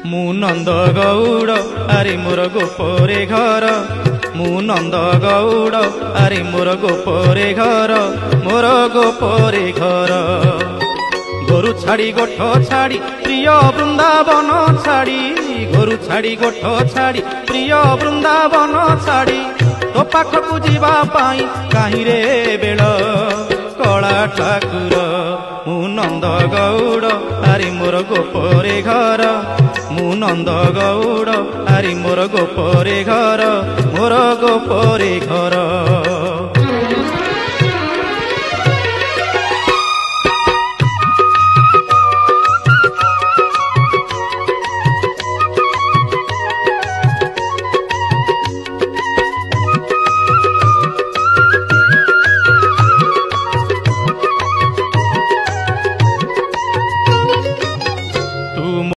मु नंद गौड़ आरे मोर गोपरे घर मु नंद गौड़ आरे मोर गोपरे घर मोर गोपरे घर गोरु छाड़ी गोठ छाड़ी प्रिय वृंदावन छाड़ी गोरु छाड़ी गोठ छाड़ी प्रिय वृंदावन छाड़ी तो पाखकु जीवा पाई काहीं रे बेल कला ठाकुर मु नंद गौड़ आरे मोर गोपरे घर मु नंद गौड़ आरे मोर गोपरे घर मोर गोपरे घर।